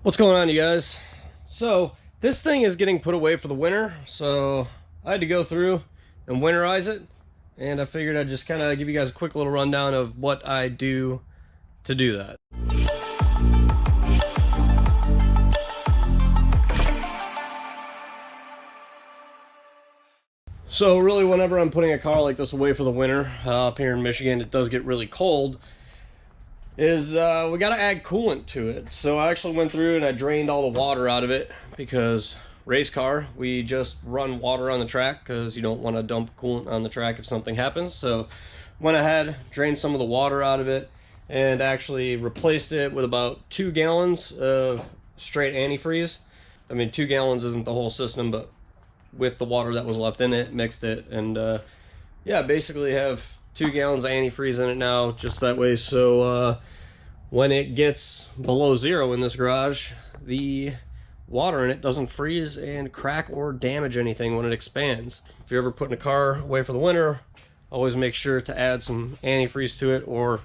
What's going on, you guys? So this thing is getting put away for the winter, so I had to go through and winterize it, and I figured I'd just kind of give you guys a quick little rundown of what I do to do that. So really, whenever I'm putting a car like this away for the winter, up here in Michigan it does get really cold, is we got to add coolant to it. So I actually went through and I drained all the water out of it, because race car, we just run water on the track because you don't want to dump coolant on the track if something happens. So went ahead, drained some of the water out of it, and actually replaced it with about 2 gallons of straight antifreeze. I mean, 2 gallons isn't the whole system, but with the water that was left in it, mixed it, and yeah, basically have 2 gallons of antifreeze in it now, just that way, so when it gets below zero in this garage, the water in it doesn't freeze and crack or damage anything when it expands. If you're ever putting a car away for the winter, always make sure to add some antifreeze to it, or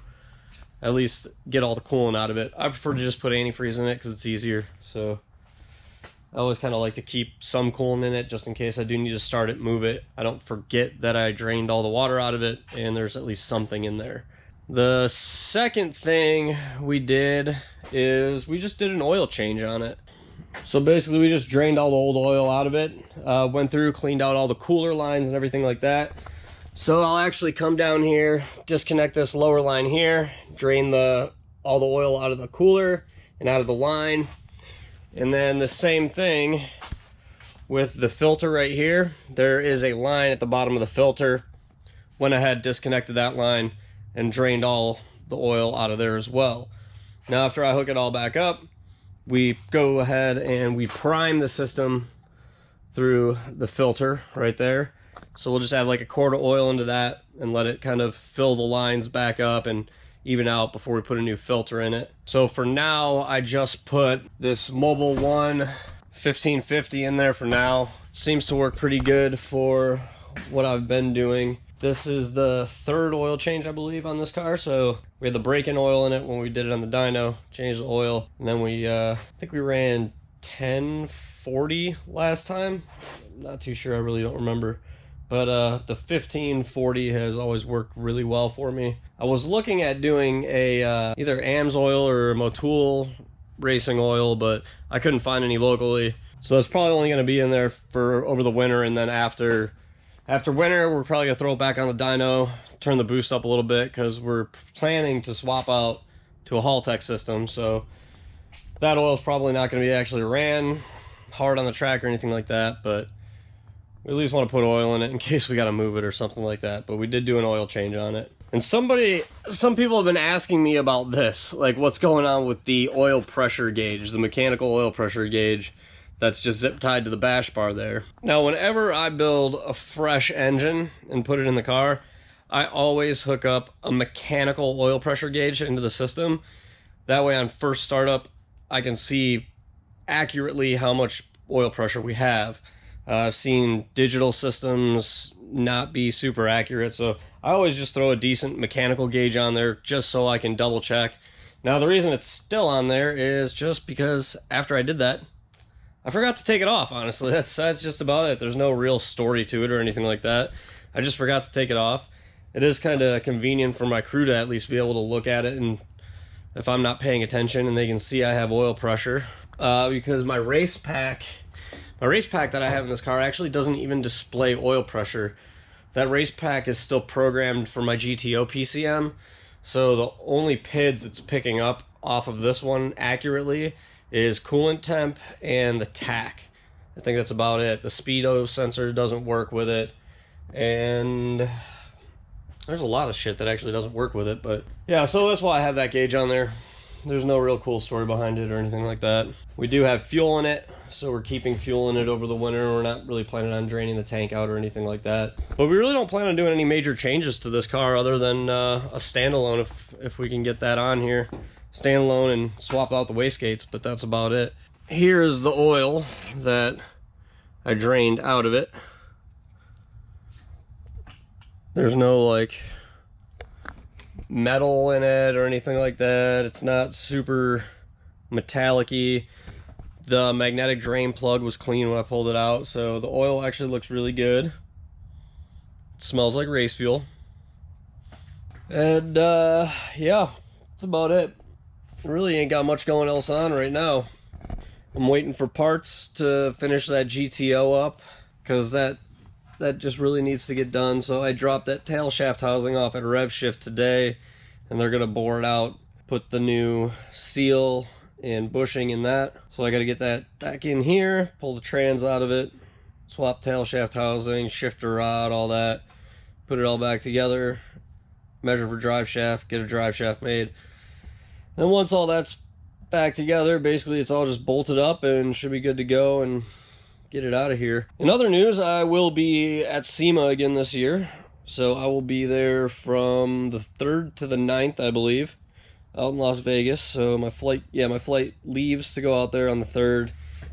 at least get all the coolant out of it. I prefer to just put antifreeze in it because it's easier, so I always kind of like to keep some coolant in it just in case I do need to start it, move it. I don't forget that I drained all the water out of it and there's at least something in there. The second thing we did is we just did an oil change on it. So basically we just drained all the old oil out of it, went through, cleaned out all the cooler lines and everything like that. So I'll actually come down here, disconnect this lower line here, drain all the oil out of the cooler and out of the line. And then the same thing with the filter right here. There is a line at the bottom of the filter. Went ahead, disconnected that line, and drained all the oil out of there as well. Now after I hook it all back up, we go ahead and we prime the system through the filter right there. So we'll just add like a quart of oil into that and let it kind of fill the lines back up and even out before we put a new filter in it. So for now, I just put this Mobil 1 1550 in there for now. Seems to work pretty good for what I've been doing. This is the third oil change, I believe, on this car. So we had the break-in oil in it when we did it on the dyno, changed the oil, and then we, I think we ran 1040 last time. I'm not too sure, I really don't remember. But the 1540 has always worked really well for me. I was looking at doing a either AMS oil or Motul racing oil, but I couldn't find any locally. So it's probably only going to be in there for over the winter, and then after winter, we're probably going to throw it back on the dyno, turn the boost up a little bit, because we're planning to swap out to a Haltech system. So that oil is probably not going to be actually ran hard on the track or anything like that, but we at least want to put oil in it in case we got to move it or something like that. But we did do an oil change on it. And some people have been asking me about this, like what's going on with the oil pressure gauge, the mechanical oil pressure gauge that's just zip tied to the bash bar there. Now, whenever I build a fresh engine and put it in the car, I always hook up a mechanical oil pressure gauge into the system. That way on first startup, I can see accurately how much oil pressure we have. I've seen digital systems not be super accurate, so I always just throw a decent mechanical gauge on there just so I can double check. Now the reason it's still on there is just because after I did that, I forgot to take it off, honestly. That's just about it. There's no real story to it or anything like that. I just forgot to take it off. It is kind of convenient for my crew to at least be able to look at it, and if I'm not paying attention, and they can see I have oil pressure. Because my race pack that I have in this car actually doesn't even display oil pressure. That race pack is still programmed for my GTO PCM, so the only PIDs it's picking up off of this one accurately is coolant temp and the tach. I think that's about it. The speedo sensor doesn't work with it, and there's a lot of shit that actually doesn't work with it, but yeah, so that's why I have that gauge on there. There's no real cool story behind it or anything like that. We do have fuel in it, so we're keeping fuel in it over the winter. We're not really planning on draining the tank out or anything like that. But we really don't plan on doing any major changes to this car other than a standalone, if we can get that on here. Standalone and swap out the wastegates, but that's about it. Here's the oil that I drained out of it. There's no like metal in it or anything like that. It's not super metallic-y. The magnetic drain plug was clean when I pulled it out, so the oil actually looks really good. It smells like race fuel. And yeah, that's about it. Really ain't got much going else on right now. I'm waiting for parts to finish that GTO up, because that just really needs to get done. So I dropped that tail shaft housing off at Rev Shift today, and they're gonna bore it out, put the new seal and bushing in that. So I gotta get that back in here, pull the trans out of it, swap tail shaft housing, shifter rod, all that, put it all back together, measure for drive shaft, get a drive shaft made. Then once all that's back together, basically it's all just bolted up and should be good to go and get it out of here. In other news, I will be at SEMA again this year. So I will be there from the 3rd to the 9th, I believe, out in Las Vegas. So my flight leaves to go out there on the 3rd,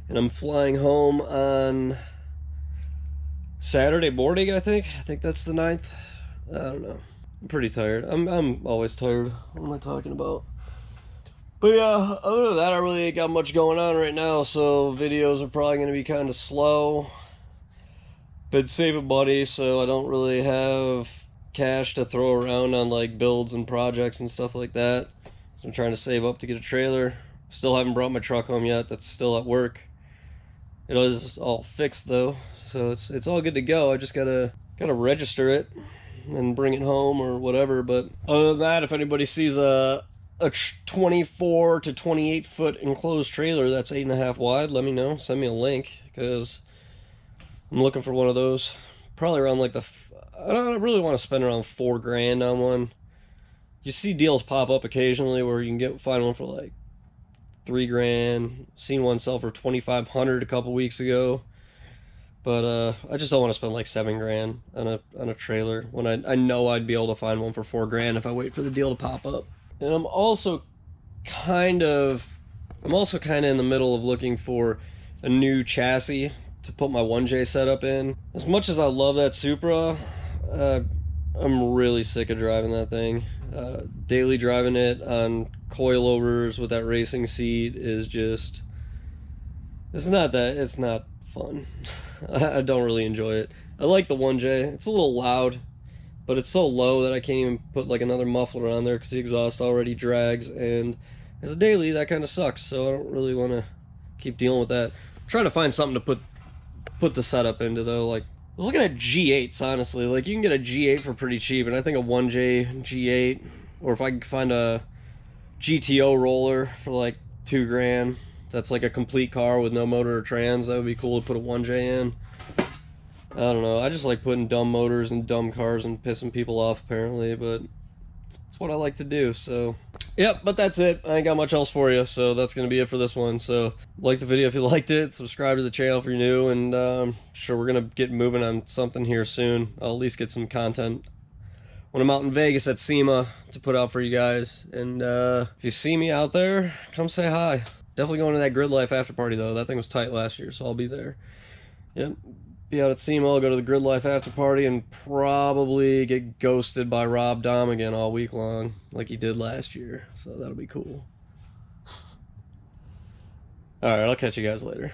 and I'm flying home on Saturday morning, I think. I think that's the 9th. I don't know. I'm pretty tired. I'm always tired. What am I talking about? But yeah, other than that, I really ain't got much going on right now, so videos are probably going to be kind of slow. Been saving money, so I don't really have cash to throw around on like builds and projects and stuff like that. So I'm trying to save up to get a trailer. Still haven't brought my truck home yet. That's still at work. It is all fixed though, so it's all good to go. I just gotta register it and bring it home or whatever. But other than that, if anybody sees a 24 to 28 foot enclosed trailer that's 8.5 wide, let me know. Send me a link, because I'm looking for one of those. Probably around like I don't really want to spend around $4 grand on one. You see deals pop up occasionally where you can find one for like $3 grand. Seen one sell for $2,500 a couple weeks ago. But I just don't want to spend like $7 grand on a trailer when I know I'd be able to find one for $4 grand if I wait for the deal to pop up. And I'm also kind of in the middle of looking for a new chassis to put my 1J setup in. As much as I love that Supra, I'm really sick of driving that thing. Daily driving it on coilovers with that racing seat is just, it's not fun. I don't really enjoy it. I like the 1J. It's a little loud, but it's so low that I can't even put like another muffler on there because the exhaust already drags, and as a daily that kind of sucks, so I don't really want to keep dealing with that. I'm trying to find something to put the setup into though. Like, I was looking at G8s, honestly. Like, you can get a G8 for pretty cheap, and I think a 1J G8, or if I can find a GTO roller for like $2 grand, that's like a complete car with no motor or trans, that would be cool to put a 1J in. I don't know, I just like putting dumb motors in dumb cars and pissing people off apparently, but it's what I like to do. So yep, but that's it. I ain't got much else for you, so that's gonna be it for this one. So like the video if you liked it, subscribe to the channel if you're new, and I'm sure we're gonna get moving on something here soon. I'll at least get some content when I'm out in Vegas at SEMA to put out for you guys. And if you see me out there, come say hi. Definitely going to that Grid Life after party though. That thing was tight last year, so I'll be there. Yep. Be out at SEMA, I'll go to the Grid Life after party and probably get ghosted by Rob Dom again all week long, like he did last year. So that'll be cool. Alright, I'll catch you guys later.